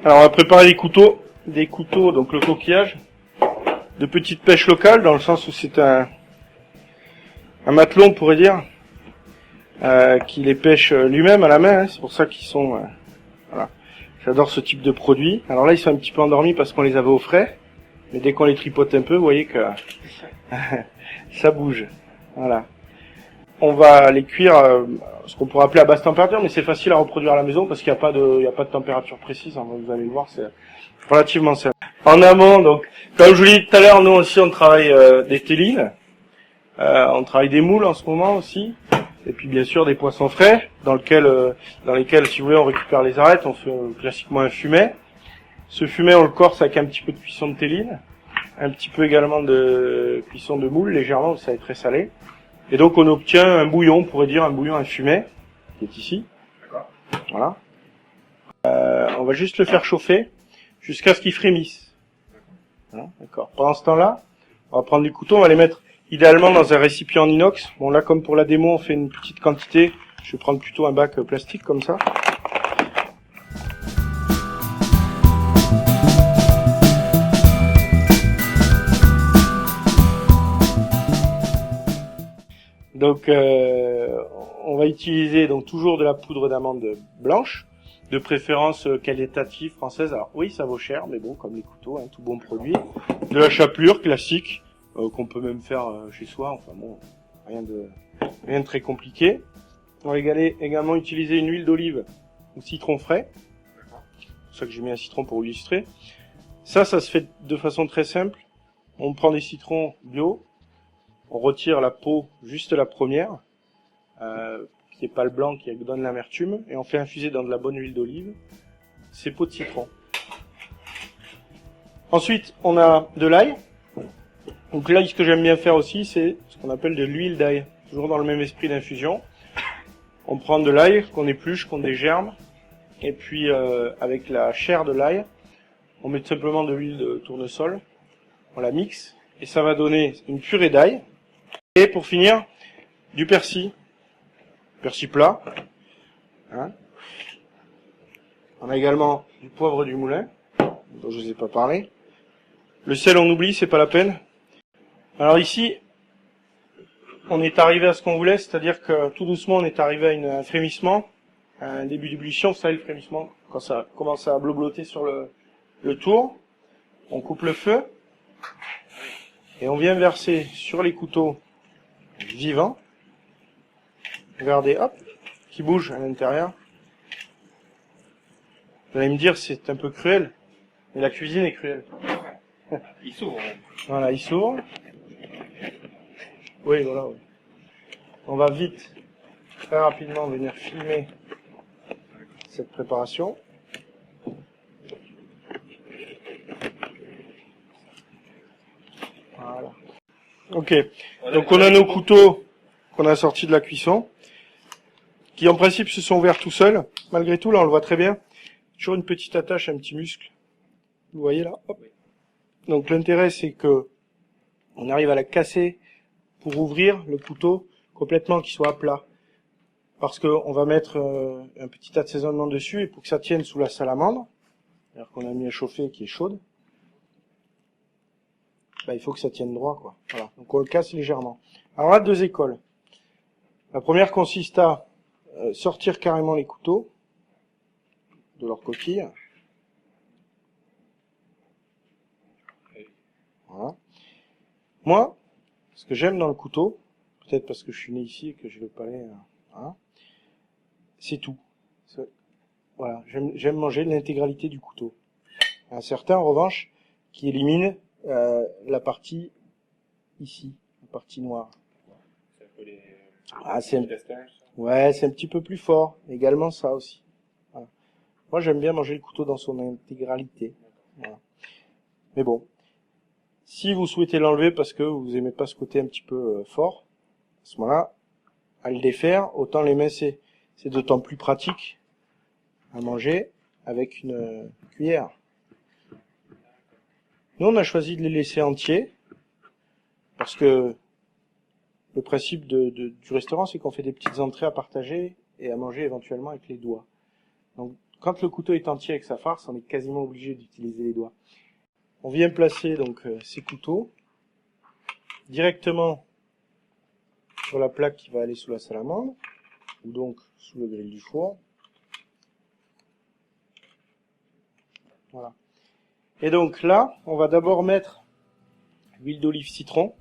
Alors on va préparer des couteaux, donc le coquillage, de petite pêche locale, dans le sens où c'est un matelot, on pourrait dire, qui les pêche lui-même à la main, hein, c'est pour ça qu'ils sont... voilà. J'adore ce type de produit. Alors là, ils sont un petit peu endormis parce qu'on les avait au frais, mais dès qu'on les tripote un peu, vous voyez que ça bouge. Voilà. On va les cuire, ce qu'on pourrait appeler à basse température, mais c'est facile à reproduire à la maison parce qu'il n'y a pas de température précise, hein, vous allez le voir, c'est relativement simple. En amont, donc, comme je vous l'ai dit tout à l'heure, nous aussi on travaille des télines, on travaille des moules en ce moment aussi, et puis bien sûr des poissons frais, dans lesquels, si vous voulez, on récupère les arêtes, on fait classiquement un fumet. Ce fumet, on le corse avec un petit peu de cuisson de téline, un petit peu également de cuisson de moule, légèrement, ça va être très salé. Et donc on obtient un bouillon, on pourrait dire un bouillon à fumet, qui est ici. D'accord. Voilà. On va juste le faire chauffer jusqu'à ce qu'il frémisse. Voilà, d'accord. Pendant ce temps-là, on va prendre les couteaux, on va les mettre idéalement dans un récipient en inox. Bon là, comme pour la démo, on fait une petite quantité. Je vais prendre plutôt un bac plastique comme ça. Donc, on va utiliser donc toujours de la poudre d'amande blanche, de préférence qualitative française. Alors oui, ça vaut cher, mais bon, comme les couteaux, hein, tout bon produit. De la chapelure classique, qu'on peut même faire chez soi. Enfin bon, rien de très compliqué. On va également utiliser une huile d'olive ou citron frais. C'est pour ça que j'ai mis un citron pour illustrer. Ça se fait de façon très simple. On prend des citrons bio. On retire la peau, juste la première, qui est pas le blanc, qui donne l'amertume, et on fait infuser dans de la bonne huile d'olive ces peaux de citron. Ensuite, on a de l'ail. Donc là, ce que j'aime bien faire aussi, c'est ce qu'on appelle de l'huile d'ail, toujours dans le même esprit d'infusion. On prend de l'ail qu'on épluche, qu'on dégerme, et puis avec la chair de l'ail, on met simplement de l'huile de tournesol, on la mixe, et ça va donner une purée d'ail. Et pour finir, du persil plat. Hein. On a également du poivre du moulin, dont je vous ai pas parlé. Le sel, on oublie, c'est pas la peine. Alors ici, on est arrivé à ce qu'on voulait, c'est-à-dire que tout doucement, on est arrivé à un frémissement, à un début d'ébullition. Vous savez, le frémissement, quand ça commence à blobloter sur le tour, on coupe le feu et on vient verser sur les couteaux vivants. Regardez, hop, qui bouge à l'intérieur. Vous allez me dire, c'est un peu cruel, mais la cuisine est cruelle. Il s'ouvre. Voilà, il s'ouvre. Oui, voilà. Oui. On va vite, très rapidement, venir filmer cette préparation. Voilà. Ok. Donc on a nos couteaux qu'on a sortis de la cuisson, qui en principe se sont ouverts tout seuls. Malgré tout, là on le voit très bien. Toujours une petite attache, un petit muscle. Vous voyez là, hop. Donc l'intérêt c'est que on arrive à la casser pour ouvrir le couteau complètement, qu'il soit à plat. Parce que on va mettre un petit assaisonnement dessus, et pour que ça tienne sous la salamandre, c'est-à-dire qu'on a mis à chauffer qui est chaude, il faut que ça tienne droit, quoi. Voilà. Donc on le casse légèrement. Alors là, deux écoles. La première consiste à sortir carrément les couteaux de leur coquille. Voilà. Moi, ce que j'aime dans le couteau, peut-être parce que je suis né ici et que j'ai le palais, hein, c'est tout. Voilà, j'aime manger l'intégralité du couteau. Il y a certains, en revanche, qui éliminent la partie ici, la partie noire. C'est un petit peu plus fort. Également ça aussi. Voilà. Moi, j'aime bien manger le couteau dans son intégralité. Voilà. Mais bon, si vous souhaitez l'enlever parce que vous aimez pas ce côté un petit peu fort, à ce moment-là, à le défaire, autant l'émincer. C'est d'autant plus pratique à manger avec une cuillère. Nous, on a choisi de les laisser entiers parce que le principe du restaurant, c'est qu'on fait des petites entrées à partager et à manger éventuellement avec les doigts. Donc, quand le couteau est entier avec sa farce, on est quasiment obligé d'utiliser les doigts. On vient placer donc ces couteaux directement sur la plaque qui va aller sous la salamandre, ou donc sous le grill du four. Voilà. Et donc là, on va d'abord mettre l'huile d'olive citron.